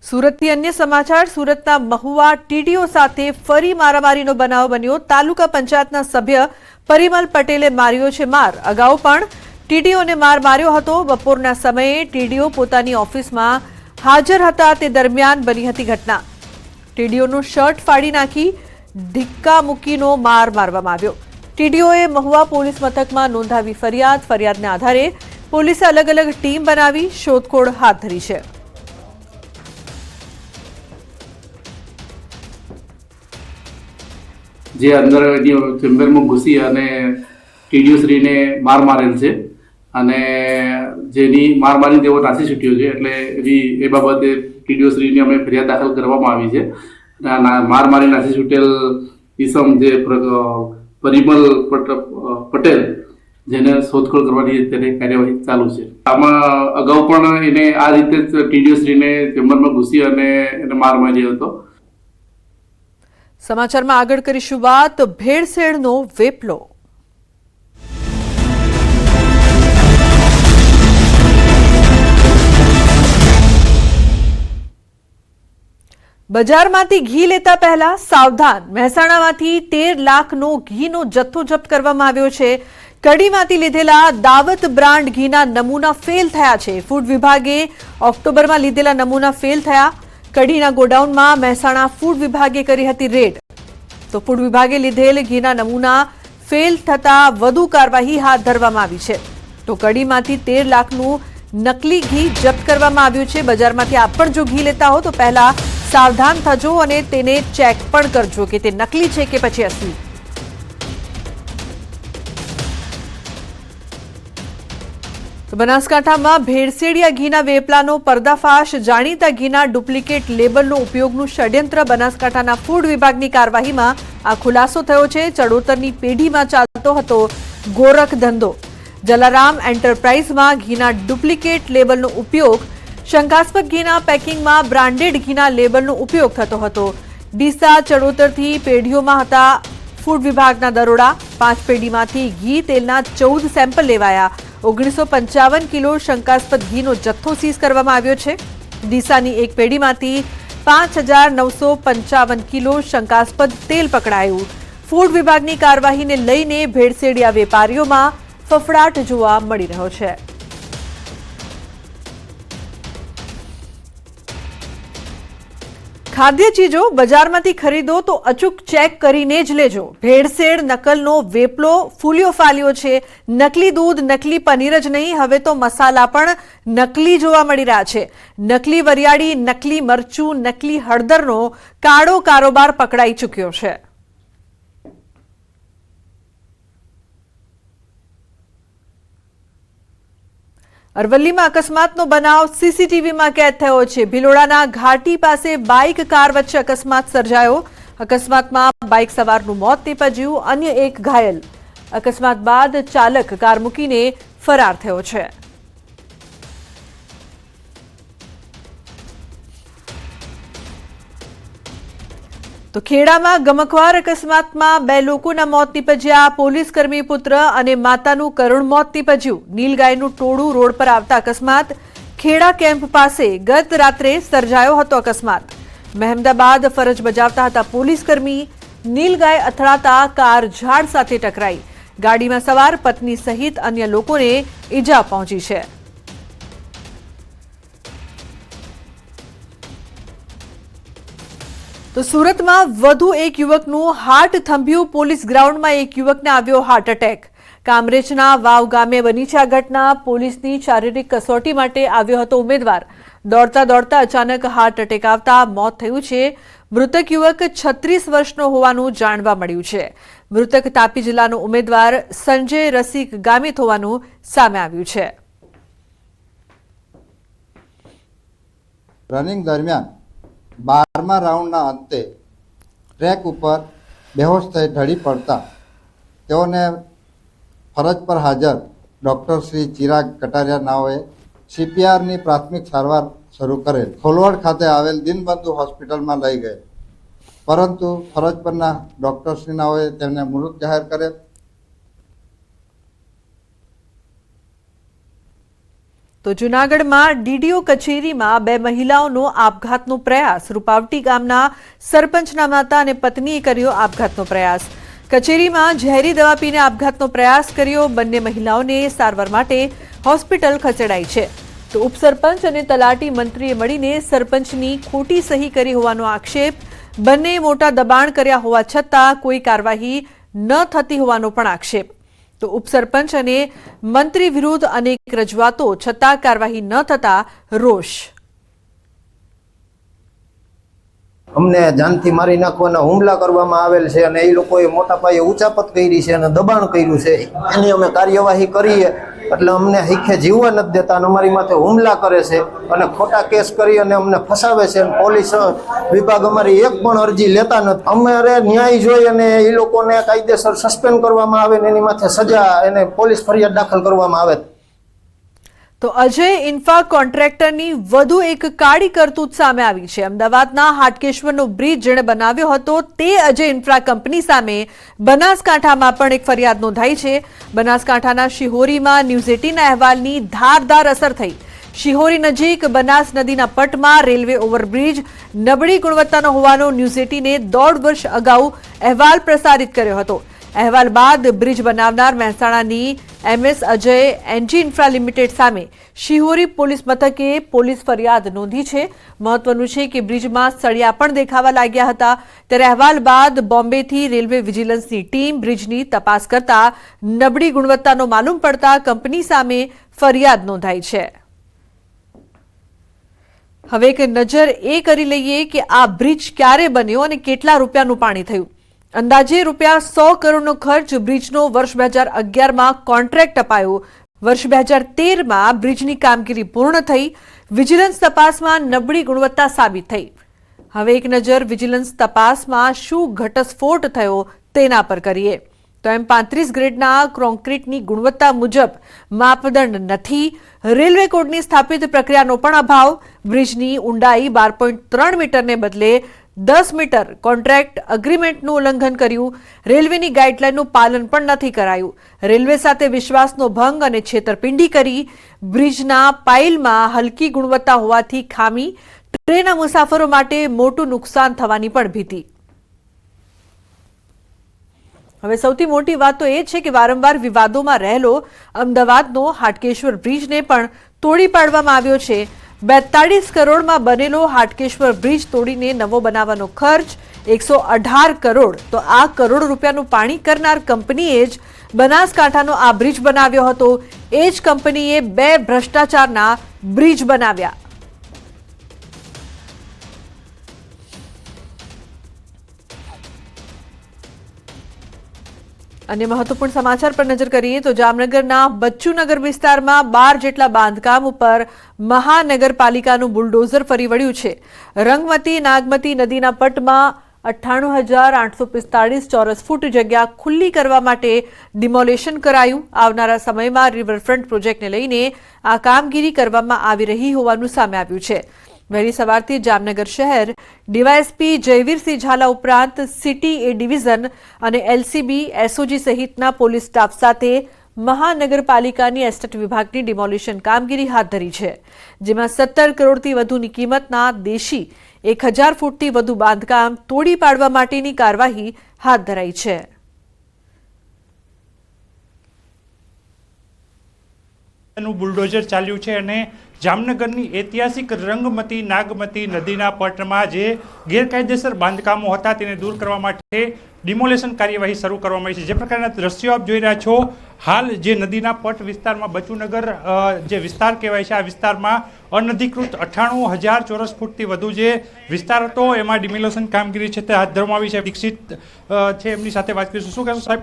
સુરતથી અન્ય સમાચાર સુરતના મહુવા ટીડીઓ સાથે ફરી મારામારીનો બનાવ બન્યો। તાલુકા પંચાયતના સભ્ય પરિમલ પટેલે માર્યો છે માર। અગાઉ પણ ટીડીઓને માર માર્યો હતો। બપોરના સમયે ટીડીઓ પોતાની ઓફિસમાં હાજર હતા તે દરમિયાન બની હતી ઘટના। ટીડીઓનું શર્ટ ફાડી નાખી ધિક્કા મૂકીનો માર મારવામાં આવ્યો। ટીડીઓએ મહુવા પોલીસ મથકમાં નોંધાવી ફરિયાદના આધારે પોલીસે અલગ અલગ ટીમ બનાવી શોધખોળ હાથ ધરી છે। જે અંદર ચેમ્બરમાં ઘૂસી અને ટીડીઓશ્રીને માર મારેલ છે અને જેની માર મારીને તેઓ નાસી છૂટ્યો છે એટલે એ બાબતે ટીડીઓશ્રીને અમે ફરિયાદ દાખલ કરવામાં આવી છે। માર મારી નાસી છૂટેલ ઈસમ જે પરિમલ પટેલ જેને શોધખોળ કરવાની અત્યારે કાર્યવાહી ચાલુ છે। આમાં અગાઉ પણ એને આ રીતે જ ટીડીઓશ્રીને ચેમ્બરમાં ઘૂસી અને એને માર માર્યો હતો। સમાચારમાં આગળ કરીશું વાત ભેળસેળનો વેપલો। બજારમાંથી ઘી લેતા પહેલા સાવધાન। મહેસાણામાંથી 13 લાખનો ઘીનો જથ્થો જપ્ત કરવામાં આવ્યો છે। કડીમાંથી લીધેલા દાવત બ્રાન્ડ ઘીના નમૂના ફેલ થયા છે। ફૂડ વિભાગે ઓક્ટોબરમાં લીધેલા નમૂના ફેલ થયા। કડીના ગોડાઉનમાં મહેસાણા ફૂડ વિભાગે કરી હતી રેડ। તો ફૂડ વિભાગે લીધેલ ઘીના નમૂના ફેલ થતા વધુ કાર્યવાહી હાથ ધરવામાં આવી છે। તો કડીમાંથી 13 લાખનું નકલી ઘી જપ્ત કરવામાં આવ્યું છે। બજારમાંથી આપ પણ જો ઘી લેતા હો તો પહેલા સાવધાન થજો અને તેને ચેક પણ કરજો કે તે નકલી છે કે પછી અસલી। તો બનાસકાંઠામાં ભેળસેળિયા ઘીના વેપલાનો પર્દાફાશ। જાણીતા ઘીના ડુપ્લિકેટ લેબલનો ઉપયોગનું ષડયંત્ર। બનાસકાંઠાના ફૂડ વિભાગની કાર્યવાહીમાં આ ખુલાસો થયો છે। ચડોતરની પેઢીમાં ચાલતો હતો ગોરખ ધંધો। જલારામ એન્ટરપ્રાઇઝમાં ઘીના ડુપ્લિકેટ લેબલનો ઉપયોગ। શંકાસ્પદ ઘીના પેકિંગમાં બ્રાન્ડેડ ઘીના લેબલનો ઉપયોગ થતો હતો। ડીસા ચડોતરથી પેઢીઓમાં હતા ફૂડ વિભાગના દરોડા। 5 પેઢીમાંથી ઘી તેલના 14 સેમ્પલ લેવાયા। 1955 કિલો શંકાસ્પદ ઘીનો જથ્થો સીઝ કરવામાં આવ્યો છે। ડીસાની એક પેઢીમાંથી 5955 કિલો શંકાસ્પદ તેલ પકડાયું। ફૂડ વિભાગની કાર્યવાહીને લઈને ભેળસેળિયા વેપારીઓમાં ફફડાટ જોવા મળી રહ્યો છે। ખાદ્ય ચીજો બજારમાંથી ખરીદો તો અચૂક ચેક કરીને જ લેજો। ભેળસેળ નકલનો વેપલો ફૂલ્યો ફાલ્યો છે। નકલી દૂધ નકલી પનીર જ નહીં, હવે તો મસાલા પણ નકલી જોવા મળી રહ્યા છે। નકલી વરિયાળી નકલી મરચું નકલી હળદરનો કાળો કારોબાર પકડાઈ ચૂક્યો છે। અરવલ્લીમાં અકસ્માતનો બનાવ સીસીટીવીમાં કેદ થયો છે। ભિલોડાના ઘાટી પાસે બાઇક કાર વચ્ચે અકસ્માત સર્જાયો। અકસ્માતમાં બાઇક સવારનું મોત નીપજ્યું, અન્ય એક ઘાયલ। અકસ્માત બાદ ચાલક કાર મૂકીને ફરાર થયો છે। તો ખેડામાં ગમખ્વાર અકસ્માતમાં 2 લોકોના મોત નીપજ્યા। પોલીસકર્મી પુત્ર અને માતાનું કરુણ મોત નીપજ્યું। નીલગાયનું ટોળું રોડ પર આવતા અકસ્માત। ખેડા કેમ્પ પાસે ગત રાત્રે સર્જાયો હતો અકસ્માત। મહેમદાબાદ ફરજ બજાવતા હતા પોલીસકર્મી। નીલગાય અથડાતા કાર ઝાડ સાથે ટકરાઈ। ગાડીમાં સવાર પત્ની સહિત અન્ય લોકોને ઈજા પહોંચી છે। તો સુરતમાં વધુ એક યુવકનું હાર્ટ થંભ્યું। પોલીસ ગ્રાઉન્ડમાં એક યુવકને આવ્યો હાર્ટ એટેક। કામરેજના વાવ ગામે બની છે આ ઘટના। પોલીસની શારીરિક કસોટી માટે આવ્યો હતો ઉમેદવાર। દોડતા દોડતા અચાનક હાર્ટ એટેક આવતા મોત થયું છે। મૃતક યુવક 36 વર્ષનો હોવાનું જાણવા મળ્યું છે। મૃતક તાપી જિલ્લાનો ઉમેદવાર સંજય રસિક ગામિત હોવાનું સામે આવ્યું છે। રનિંગ દરમિયાન 12મા રાઉન્ડના અંતે ટ્રેક ઉપર બેહોશ થઈ ઢળી પડતા તેઓને ફરજ પર હાજર ડૉક્ટર શ્રી ચિરાગ કટારિયા નાઓએ CPRની પ્રાથમિક સારવાર શરૂ કરેલ। ખોલવડ ખાતે આવેલ દિનબંધુ હોસ્પિટલમાં લઈ ગયેલ, પરંતુ ફરજ પરના ડૉક્ટર શ્રી નાઓએ તેમને મૃત જાહેર કરેલ। તો જૂનાગઢમાં ડીડીઓ કચેરીમાં બે મહિલાઓનો આપઘાતનો પ્રયાસ. રૂપાવટી ગામના સરપંચના માતા અને પત્નીએ કર્યો આપઘાતનો પ્રયાસ. કચેરીમાં ઝેરી દવા પીને આપઘાતનો પ્રયાસ કર્યો. બંને મહિલાઓને સારવાર માટે હોસ્પિટલ ખસેડાઈ છે. તો ઉપસરપંચ અને તલાટી મંત્રીએ મળીને સરપંચની ખોટી સહી કરી હોવાનો આક્ષેપ. બંને મોટા દબાણ કર્યા હોવા છતાં કોઈ કાર્યવાહી ન થતી હોવાનો પણ આક્ષેપ. તો ઉપસરપંચ અને મંત્રી વિરુદ્ધ અનેક રજૂઆતો છતાં કાર્યવાહી ન થતા રોષ. અમને જાનથી મારી નાખવાના હુમલા કરવામાં આવેલ છે અને એ લોકોએ મોટા પાયે ઉચાપત કરી છે અને દબાણ કર્યું છે. એની અમે કાર્યવાહી કરીએ એટલે અમને હીખે જીવવા નથી દેતા અને અમારી માથે હુમલા કરે છે અને ખોટા કેસ કરી અને અમને ફસાવે છે. પોલીસ વિભાગ અમારી એક પણ અરજી લેતા નથી. અમારે ન્યાય જોઈ અને એ લોકોને કાયદેસર સસ્પેન્ડ કરવામાં આવે ને એની માથે સજા એને પોલીસ ફરિયાદ દાખલ કરવામાં આવે. તો અજય ઇન્ફા કોન્ટ્રાક્ટરની વધુ એક કાળી કરતૂત સામે આવી છે. અમદાવાદના હાટકેશ્વરનો બ્રિજ જેણે બનાવ્યો હતો તે અજય ઇન્ફ્રા કંપની સામે બનાસકાંઠામાં પણ એક ફરિયાદ નોંધાઈ છે. બનાસકાંઠાના શિહોરીમાં ન્યૂઝ 18ના અહેવાલની ધારદાર અસર થઈ. શિહોરી નજીક બનાસ નદીના પટમાં રેલવે ઓવરબ્રિજ નબળી ગુણવત્તાનો હોવાનો ન્યૂઝ 18એ 1.5 વર્ષ અગાઉ અહેવાલ પ્રસારિત કર્યો હતો. અહેવાલ બાદ બ્રિજ બનાવનાર મહેસાણાની MS અજય એનજી ઇન્ફ્રા લિમિટેડ સામે શિહોરી પોલીસ મથકે પોલીસ ફરિયાદ નોંધી છે. મહત્વનું છે કે બ્રિજમાં સળિયા પણ દેખાવા લાગ્યા હતા. ત્યારે અહેવાલ બાદ બોમ્બેથી રેલવે વિજિલન્સની ટીમ બ્રિજની તપાસ કરતા નબળી ગુણવત્તાનો માલુમ પડતા કંપની સામે ફરિયાદ નોંધાઈ છે. હવે એક નજર એ કરી લઈએ કે આ બ્રિજ ક્યારે બન્યો અને કેટલા રૂપિયાનું પાણી થયું. અંદાજે રૂપિયા 100 કરોડનો ખર્ચ બ્રિજનો વર્ષ 2011માં કોન્ટ્રાક્ટ અપાયો. વર્ષ 2013માં બ્રિજની કામગીરી પૂર્ણ થઈ. વિજિલન્સ તપાસમાં નબળી ગુણવત્તા સાબિત થઈ. હવે એક નજર વિજિલન્સ તપાસમાં શું ઘટસ્ફોટ થયો તેના પર કરીએ. તો M35 ગ્રેડના કોન્ક્રીટની ગુણવત્તા મુજબ માપદંડ નથી. રેલવે કોડની સ્થાપિત પ્રક્રિયાનો પણ અભાવ. બ્રિજની ઊંડાઈ 12.3 મીટરને બદલે 10 મીટર. કોન્ટ્રાક્ટ અગ્રીમેન્ટનું ઉલ્લંઘન કર્યું. રેલવેની ગાઈડલાઈનનું પાલન પણ નથી કરાયું. રેલવે સાથે વિશ્વાસનો ભંગ અને છેતરપિંડી કરી. બ્રિજના પાઇલમાં હલકી ગુણવત્તા હોવાથી ખામી. ટ્રેનના મુસાફરો માટે મોટું નુકસાન થવાની પણ ભીતિ. હવે સૌથી મોટી વાત તો એ છે કે વારંવાર વિવાદોમાં રહેલો અમદાવાદનો હાટકેશ્વર બ્રિજને પણ તોડી પાડવામાં આવ્યો છે. 42 કરોડમાં બનેલો હાટકેશ્વર બ્રિજ તોડીને નવો બનાવવાનો ખર્ચ 118 કરોડ. તો આ કરોડ રૂપિયાનું પાણી કરનાર કંપનીએ જ બનાસકાંઠાનો આ બ્રિજ બનાવ્યો હતો. એ જ કંપનીએ 2 ભ્રષ્ટાચારના બ્રિજ બનાવ્યા. અન્ય મહત્વપૂર્ણ સમાચાર પર નજર કરીએ તો જામનગરના બચ્ચુનગર વિસ્તારમાં 12 જેટલા બાંધકામ ઉપર મહાનગરપાલિકાનું બુલડોઝર ફરી વળ્યું છે. રંગમતી નાગમતી નદીના પટમાં 98,845 ચોરસ ફૂટ જગ્યા ખુલ્લી કરવા માટે ડિમોલેશન કરાયું. આવનારા સમયમાં રિવરફ્રન્ટ પ્રોજેક્ટને લઈને આ કામગીરી કરવામાં આવી રહી હોવાનું સામે આવ્યું છે. વહેલી સવારથી જામનગર શહેર ડીવાયએસપી જયવીરસિંહ ઝાલા ઉપરાંત સિટી એ ડિવિઝન અને LCB SOG સહિતના પોલીસ સ્ટાફ સાથે મહાનગરપાલિકાની એસ્ટેટ વિભાગની ડિમોલિશન કામગીરી હાથ ધરી છે. જેમાં 17 કરોડથી વધુની કિંમતના દેશી 1000 ફૂટથી વધુ બાંધકામ તોડી પાડવા માટેની કાર્યવાહી હાથ ધરાઈ છે. બુલડોઝર ચાલ્યું છે અને જામનગરની ઐતિહાસિક રંગમતી નાગમતી નદીના પટમાં જે ગેરકાયદેસર બાંધકામો હતા તેને દૂર કરવા માટે ડિમોલેશન કાર્યવાહી શરૂ કરવામાં આવી છે. જે પ્રકારના દ્રશ્યો આપ જોઈ રહ્યા છો, હાલ જે નદીના પટ વિસ્તારમાં બચુનગર જે વિસ્તાર કહેવાય છે, આ વિસ્તારમાં અનધિકૃત 98,000 ચોરસ ફૂટથી વધુ જે વિસ્તાર હતો એમાં ડિમોલેશન કામગીરી છે તે હાથ ધરવામાં આવી છે. દીક્ષિત છે, એમની સાથે વાત કરીશું. શું કહેશો સાહેબ?